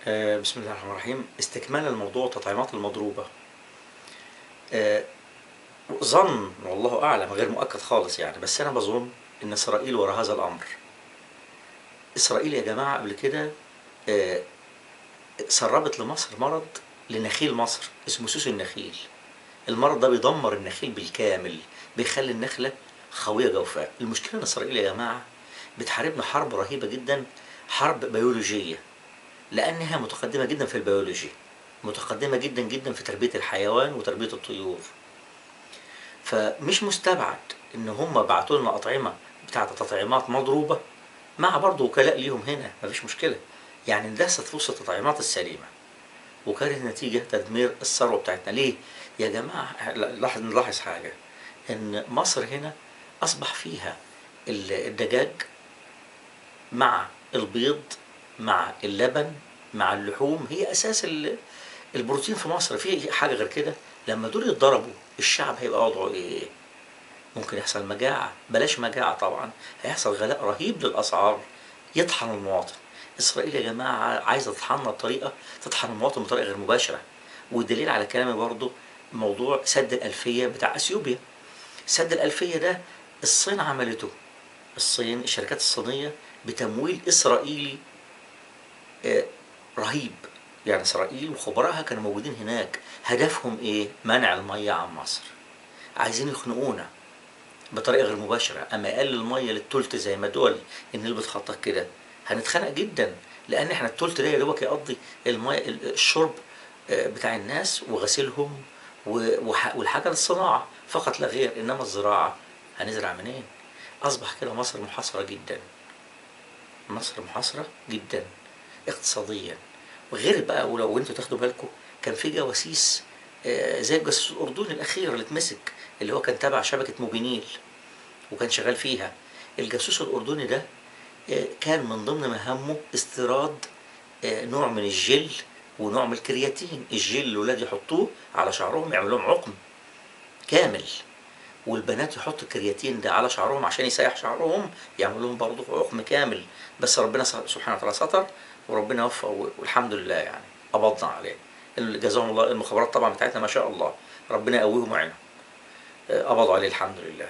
بسم الله الرحمن الرحيم. استكمالا الموضوع التطعيمات المضروبة. آه، ظن والله أعلم غير مؤكد خالص يعني، بس أنا بظن إن إسرائيل وراء هذا الأمر. إسرائيل يا جماعة قبل كده آه، سربت لمصر مرض، لنخيل مصر اسمه سوس النخيل. المرض ده بيدمر النخيل بالكامل، بيخلي النخلة خوية جوفاء. المشكلة إن إسرائيل يا جماعة بتحاربنا حرب رهيبة جدا، حرب بيولوجية، لأنها متقدمة جدا في البيولوجي، متقدمة جدا جدا في تربية الحيوان وتربية الطيور. فمش مستبعد إن هم بعتوا لنا أطعمة بتاعة تطعيمات مضروبة، مع برضه وكلاء ليهم هنا مفيش مشكلة. يعني اندست في وسط التطعيمات السليمة، وكانت النتيجة تدمير الثروة بتاعتنا. ليه؟ يا جماعة نلاحظ حاجة، إن مصر هنا أصبح فيها الدجاج مع البيض مع اللبن مع اللحوم، هي أساس البروتين في مصر. في حاجة غير كده؟ لما دول يتضربوا الشعب هيبقى وضعه إيه؟ ممكن يحصل مجاعة، بلاش مجاعة طبعا، هيحصل غلاء رهيب للأسعار، يطحن المواطن. إسرائيل يا جماعة عايزة تطحننا بطريقة، تطحن المواطن بطريقة غير مباشرة. والدليل على كلامي برضو موضوع سد الألفية بتاع أثيوبيا. سد الألفية ده الصين عملته، الصين، الشركات الصينية بتمويل إسرائيلي آه، رهيب. يعني إسرائيل وخبراءها كانوا موجودين هناك، هدفهم إيه؟ منع المية عن مصر، عايزين يخنقونا بطريقه غير مباشره. اما يقلل الميه للتلت زي ما دول النيل بتخطط كده، هنتخنق جدا، لان احنا التلت ده يا دوبك يقضي الميه الشرب بتاع الناس وغسيلهم والحاجه للصناعه فقط لا غير. انما الزراعه هنزرع منين؟ اصبح كده مصر محاصره جدا، مصر محاصره جدا اقتصاديا. وغير بقى، ولو انتوا تاخدوا بالكم، كان في جواسيس زي الجاسوس الاردني الاخير اللي اتمسك، اللي هو كان تابع شبكه موبينيل وكان شغال فيها. الجاسوس الأردني ده كان من ضمن مهامه استيراد نوع من الجل ونوع من الكرياتين. الجل الولاد يحطوه على شعرهم يعمل لهم عقم كامل، والبنات يحطوا الكرياتين ده على شعرهم عشان يسيح شعرهم يعمل لهم برضه عقم كامل. بس ربنا سبحانه وتعالى ستر، وربنا وفق والحمد لله يعني، قبضنا عليه. جزاهم الله، المخابرات طبعا بتاعتنا ما شاء الله، ربنا يقويهم ويعينهم، قبضوا عليه الحمد لله.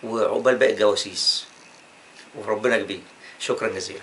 وعقبال باقي الجواسيس، وربنا كبير. شكرا جزيلا.